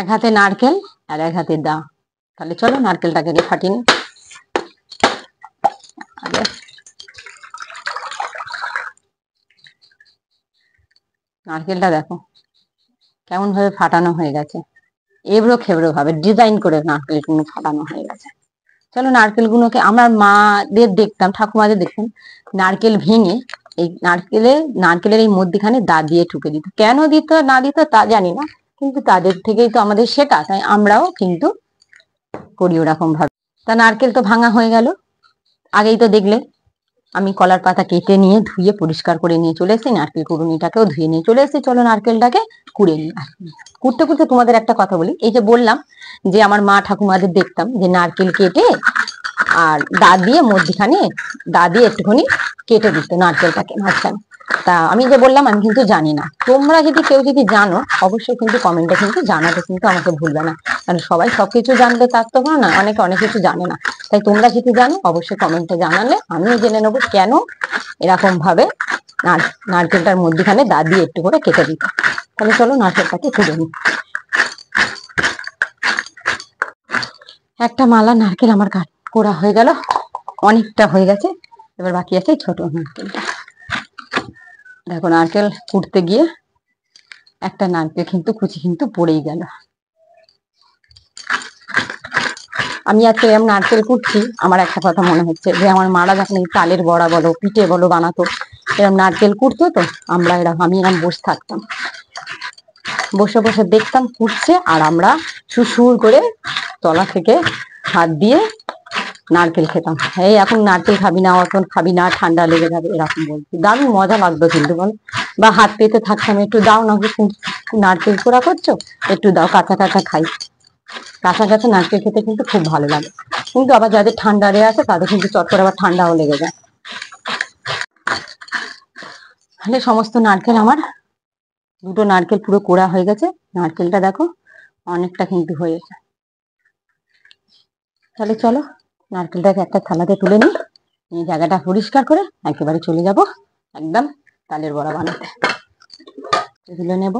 এক হাতে নারকেল আর এক হাতে দা। তাহলে চলো নারকেলটাকে ফাটিয়ে নিই। নারকেলটা দেখো কেমন ভাবে ফাটানো হয়ে গেছে, এবড়ো খেবড়ো ভাবে ডিজাইন করে নারকেলগুলো ফাটানো হয়ে গেছে। চলো নারকেলগুলোকে, আমার মাদের দেখতাম, ঠাকুমাদের দেখতাম নারকেল ভেঙে এই নারকেলের এই মধ্যখানে দা দিয়ে ঠুকে দিত। কেন দিত না দিত তা জানি না, কিন্তু তাদের থেকেই তো আমাদের শেখা, তাই আমরাও কিন্তু করি ওরকম ভাবে। তা নারকেল তো ভাঙা হয়ে গেল। আগেই তো দেখলে আমি কলার পাতা কেটে নিয়ে ধুয়ে পরিষ্কার করে নিয়ে চলে এসেছি, নারকেল কুড়ুনিটাকেও ধুয়ে নিয়ে চলে এসেছি। চলো নারকেলটাকে কুড়ে নিই। কুড়তে কুড়তে তোমাদের একটা কথা বলি, এই যে বললাম যে আমার মা ঠাকুমাদের দেখতাম যে নারকেল কেটে আর দা দিয়ে মধ্যখানে দা দিয়ে একটুখানি কেটে দিত নারকেলটাকে মাঝখানে। তা আমি যে বললাম আমি কিন্তু জানি না, তোমরা যদি কেউ যদি জানো অবশ্যই কিন্তু কমেন্টে কিন্তু জানাতে কিন্তু আমাকে ভুলবে না, কারণ সবাই সবকিছু জানবে তার তো না, অনেকে অনেক কিছু জানে না। তাই তোমরা যদি জানো অবশ্যই কমেন্টে জানালে আমিও জেনে নেবো কেন এরকম ভাবে নারকেলটার মধ্যখানে দা দিয়ে একটু করে কেটে দিত। তাহলে চলো নারকেলটাকে তুলে নিই। একটা মালা নারকেল আমার কোড়া হয়ে গেল, অনেকটা হয়ে গেছে। এবার বাকি আছে ছোট নারকেলটা। দেখো নারকেল কুড়তে গিয়ে একটা নারকেল কিন্তু কুচি কিন্তু পড়েই গেল। আমি আজকে এরকম নারকেল কুটছি, আমার একটা কথা মনে হচ্ছে যে আমার মারা যখন এই তালের বড়া বলো পিঠে বলো বানাতো, এরকম নারকেল কুটতো তো আমি এরকম বসে থাকতাম, বসে বসে দেখতাম কুটছে, আর আমরা সুসুর করে তলা থেকে হাত দিয়ে নারকেল খেতাম। এই এখন নারকেল খাবি না, অত খাবি না, ঠান্ডা লেগে যাবে, এরকম বলছি। দারুণ মজা লাগতো কিন্তু বল। বা হাত পেতে থাকতাম, একটু দাও না, নারকেল কোড়া করছো, একটু দাও, কাঁচা কাঁচা খাই। কাঁচা কাঁচা নারকেল খেতে কিন্তু খুব ভালো লাগে, কিন্তু আবার যাদের ঠান্ডা রে আছে তাদের কিন্তু চট করে আবার ঠান্ডাও লেগে যায়। তাহলে সমস্ত নারকেল আমার, দুটো নারকেল পুরো কোড়া হয়ে গেছে। নারকেলটা দেখো অনেকটা কিন্তু হয়েছে। তাহলে চলো নারকেলটাকে একটা থালাতে তুলে নিই, নিয়ে জায়গাটা পরিষ্কার করে একেবারে চলে যাব একদম তালের বড়া বানাতে। তুলে নেব।